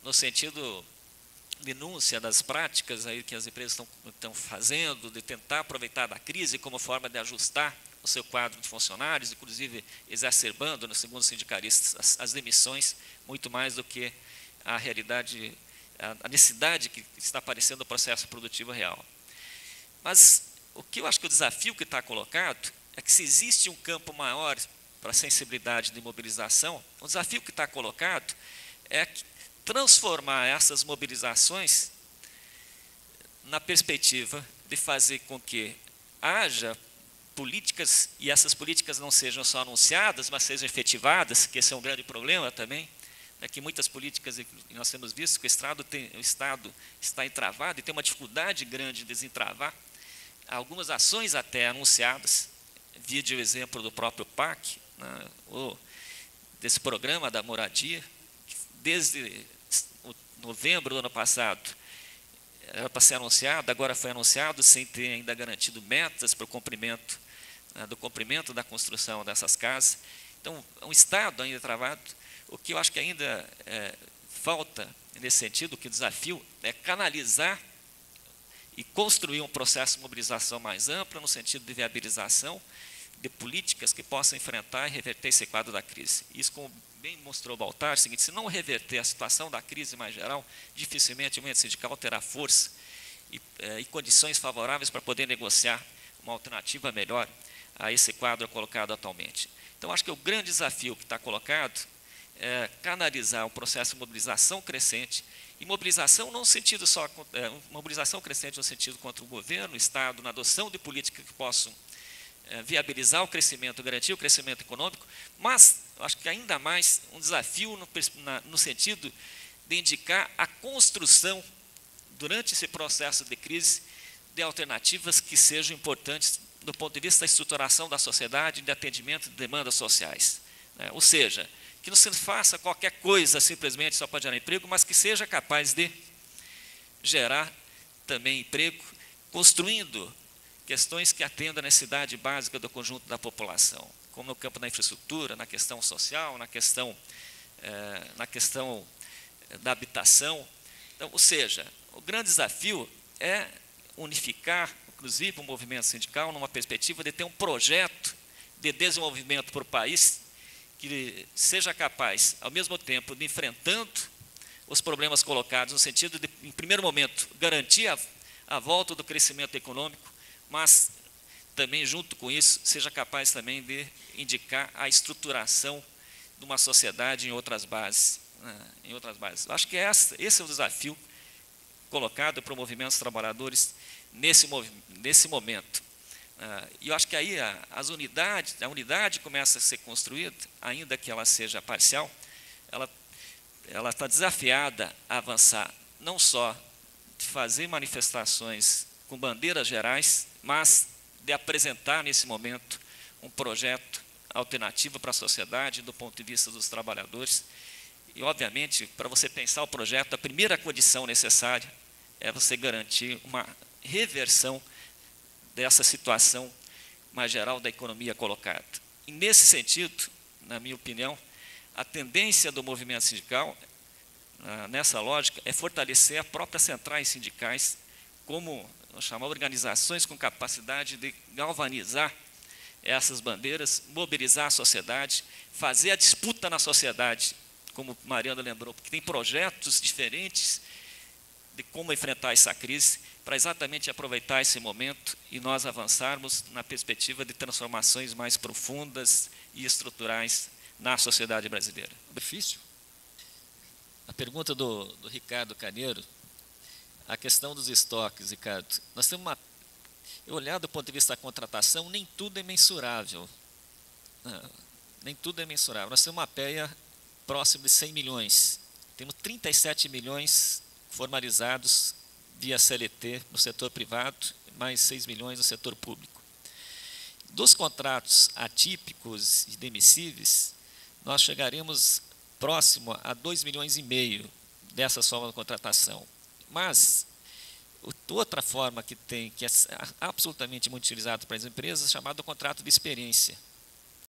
no sentido denúncia das práticas aí que as empresas estão fazendo, de tentar aproveitar da crise como forma de ajustar o seu quadro de funcionários, inclusive exacerbando, no segundo sindicalistas, as demissões, muito mais do que a realidade, a necessidade que está aparecendo no processo produtivo real. Mas o que eu acho que o desafio que está colocado é que, se existe um campo maior para a sensibilidade de mobilização, o desafio que está colocado é transformar essas mobilizações na perspectiva de fazer com que haja políticas, e essas políticas não sejam só anunciadas, mas sejam efetivadas, que esse é um grande problema também, né, que muitas políticas, nós temos visto que o Estado está entravado e tem uma dificuldade grande de desentravar algumas ações até anunciadas, vide o exemplo do próprio PAC, né, ou desse programa da moradia, que desde novembro do ano passado era para ser anunciado, agora foi anunciado sem ter ainda garantido metas para o cumprimento, né, do cumprimento da construção dessas casas. Então, é um Estado ainda travado. O que eu acho que ainda falta nesse sentido, que o desafio é canalizar e construir um processo de mobilização mais amplo, no sentido de viabilização de políticas que possam enfrentar e reverter esse quadro da crise. Isso, como bem mostrou o Baltar, é o seguinte: se não reverter a situação da crise mais geral, dificilmente o movimento sindical terá força e condições favoráveis para poder negociar uma alternativa melhor a esse quadro colocado atualmente. Então, acho que o grande desafio que está colocado é canalizar um processo de mobilização crescente, e mobilização não no sentido só, mobilização crescente no sentido contra o governo, o Estado, na adoção de políticas que possam viabilizar o crescimento, garantir o crescimento econômico, mas acho que ainda mais um desafio no sentido de indicar a construção, durante esse processo de crise, de alternativas que sejam importantes do ponto de vista da estruturação da sociedade e de atendimento de demandas sociais, né? Ou seja, que não se faça qualquer coisa simplesmente só para gerar emprego, mas que seja capaz de gerar também emprego, construindo questões que atendam a necessidade básica do conjunto da população, como no campo da infraestrutura, na questão social, na questão da habitação. Então, ou seja, o grande desafio é unificar, inclusive, o movimento sindical numa perspectiva de ter um projeto de desenvolvimento para o país que seja capaz, ao mesmo tempo, de enfrentando os problemas colocados, no sentido de, em primeiro momento, garantir a volta do crescimento econômico, mas também, junto com isso, seja capaz também de indicar a estruturação de uma sociedade em outras bases. Acho que esse é o desafio colocado para o movimento dos trabalhadores nesse momento. E eu acho que aí a unidade começa a ser construída, ainda que ela seja parcial, ela está desafiada a avançar, não só de fazer manifestações com bandeiras gerais, mas de apresentar, nesse momento, um projeto alternativo para a sociedade, do ponto de vista dos trabalhadores. E, obviamente, para você pensar o projeto, a primeira condição necessária é você garantir uma reversão dessa situação mais geral da economia colocada. E, nesse sentido, na minha opinião, a tendência do movimento sindical, nessa lógica, é fortalecer as próprias centrais sindicais como, vamos chamar, organizações com capacidade de galvanizar essas bandeiras, mobilizar a sociedade, fazer a disputa na sociedade, como Mariana lembrou, porque tem projetos diferentes de como enfrentar essa crise, para exatamente aproveitar esse momento e nós avançarmos na perspectiva de transformações mais profundas e estruturais na sociedade brasileira. Difícil. A pergunta do Ricardo Caneiro, a questão dos estoques, Ricardo. Nós temos eu olhar do ponto de vista da contratação, nem tudo é mensurável. Nem tudo é mensurável. Nós temos uma PEA próximo de 100 milhões. Temos 37 milhões formalizados via CLT no setor privado, mais 6 milhões no setor público. Dos contratos atípicos e demissíveis, nós chegaremos próximo a 2,5 milhões dessa forma de contratação. Mas, outra forma que é absolutamente muito utilizada para as empresas, é chamado contrato de experiência.